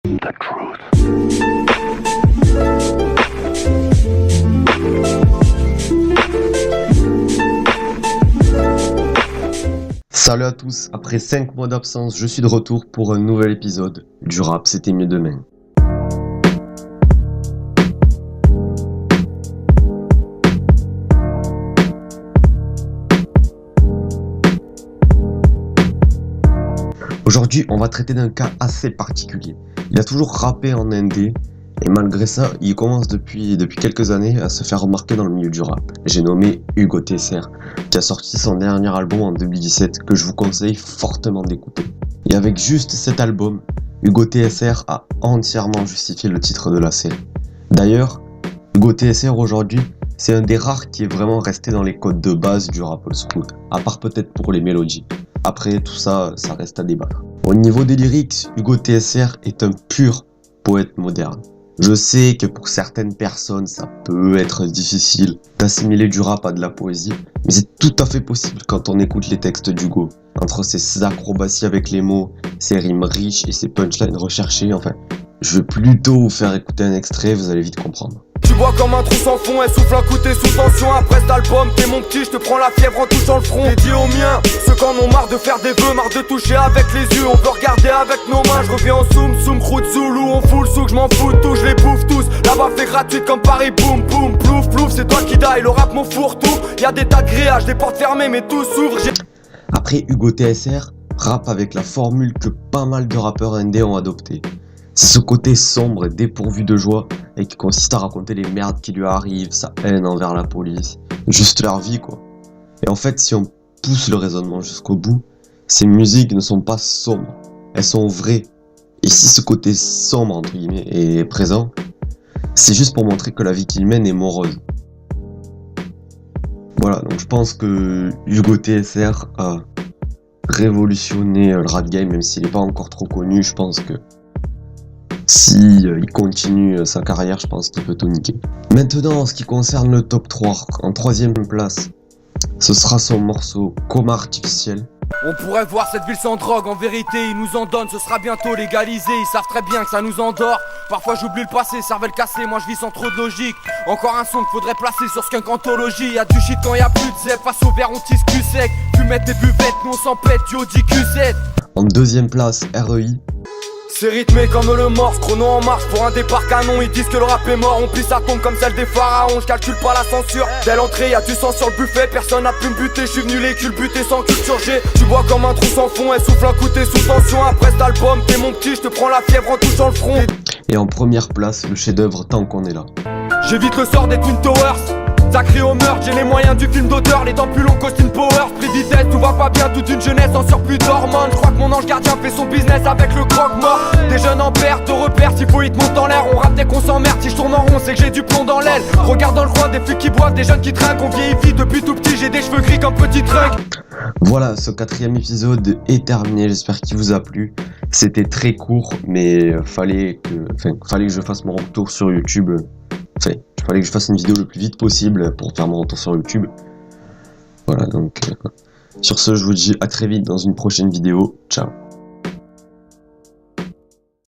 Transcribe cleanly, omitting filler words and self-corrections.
The truth. Salut à tous, après 5 mois d'absence, je suis de retour pour un nouvel épisode du rap, c'était mieux demain. Aujourd'hui, on va traiter d'un cas assez particulier. Il a toujours rappé en indé, et malgré ça, il commence depuis quelques années à se faire remarquer dans le milieu du rap. J'ai nommé Hugo TSR, qui a sorti son dernier album en 2017, que je vous conseille fortement d'écouter. Et avec juste cet album, Hugo TSR a entièrement justifié le titre de la série. D'ailleurs, Hugo TSR aujourd'hui, c'est un des rares qui est vraiment resté dans les codes de base du rap old school, à part peut-être pour les mélodies. Après, tout ça, ça reste à débattre. Au niveau des lyrics, Hugo TSR est un pur poète moderne. Je sais que pour certaines personnes, ça peut être difficile d'assimiler du rap à de la poésie, mais c'est tout à fait possible quand on écoute les textes d'Hugo. Entre ses acrobaties avec les mots, ses rimes riches et ses punchlines recherchées, enfin, je vais plutôt vous faire écouter un extrait, vous allez vite comprendre. Tu bois comme un trou sans fond, elle souffle un coup, t'es sous tension. Après cet album, t'es mon petit, je te prends la fièvre en touchant le front. Dédié aux miens, ceux qui en ont marre de faire des vœux, marre de toucher avec les yeux. On peut regarder avec nos mains, je reviens en soum, route zoulou. On fout le souk, je m'en fous de tout, je les bouffe tous. Là-bas fait gratuite comme Paris, boum, boum, plouf, plouf. C'est toi qui die, le rap mon fourre tout. Y'a des tas de grillages, des portes fermées, mais tout s'ouvre. Après, Hugo TSR rappe avec la formule que pas mal de rappeurs indés ont adoptée. C'est ce côté sombre et dépourvu de joie et qui consiste à raconter les merdes qui lui arrivent, sa haine envers la police, juste leur vie quoi. Et en fait, si on pousse le raisonnement jusqu'au bout, ces musiques ne sont pas sombres, elles sont vraies. Et si ce côté sombre entre guillemets est présent, c'est juste pour montrer que la vie qu'il mène est morose. Voilà, donc je pense que Hugo TSR a révolutionné le rap game, même s'il n'est pas encore trop connu. Je pense que si il continue sa carrière, je pense qu'il peut tout niquer. Maintenant, en ce qui concerne le top 3, en 3ème place, ce sera son morceau Coma Artificiel. On pourrait voir cette ville sans drogue, en vérité ils nous en donnent, ce sera bientôt légalisé, ils savent très bien que ça nous endort. Parfois j'oublie le passé, cervelle cassée, moi je vis sans trop de logique. Encore un son qu'il faudrait placer sur Skunk Anthology. Y'a du shit quand y'a plus de zep, face au verre on tisse cul sec. Fumette des buvettes, nous on s'en pète, du Audi Q7. En 2ème place, REI. C'est rythmé comme le morse, chrono en marche pour un départ canon. Ils disent que le rap est mort, on plie sa tombe comme celle des pharaons. Je calcule pas la censure, dès l'entrée y'a du sang sur le buffet. Personne n'a pu me buter, je suis venu les culbuter sans culture G. Tu bois comme un trou sans fond, elle souffle un coup, t'es sous tension. Après cet album, t'es mon petit, je te prends la fièvre en touchant le front. Et en 1ère place, le chef-d'œuvre Tant qu'on est là. J'évite le sort des Twin Towers, ça crie au meurtre, j'ai les moyens du film d'auteur. Les temps plus longs qu'Austin Powers, pris vitesse, tout va pas bien. Toute une jeunesse en surplus d'hormones. Je crois que mon ange gardien fait son business avec le croque-mort. Des jeunes en perte de repères, s'il faut ils te montent en l'air. On rappe dès qu'on s'emmerde, si je tourne en rond c'est que j'ai du plomb dans l'aile. Regarde dans le coin des flics qui boivent, des jeunes qui trinquent. On vieillit vite depuis tout petit, j'ai des cheveux gris comme petit truc. Voilà, ce 4ème épisode est terminé, j'espère qu'il vous a plu. C'était très court, mais fallait que je fasse mon retour sur YouTube. Enfin, il fallait que je fasse une vidéo le plus vite possible pour faire mon retour sur YouTube. Voilà, donc sur ce, je vous dis à très vite dans une prochaine vidéo. Ciao.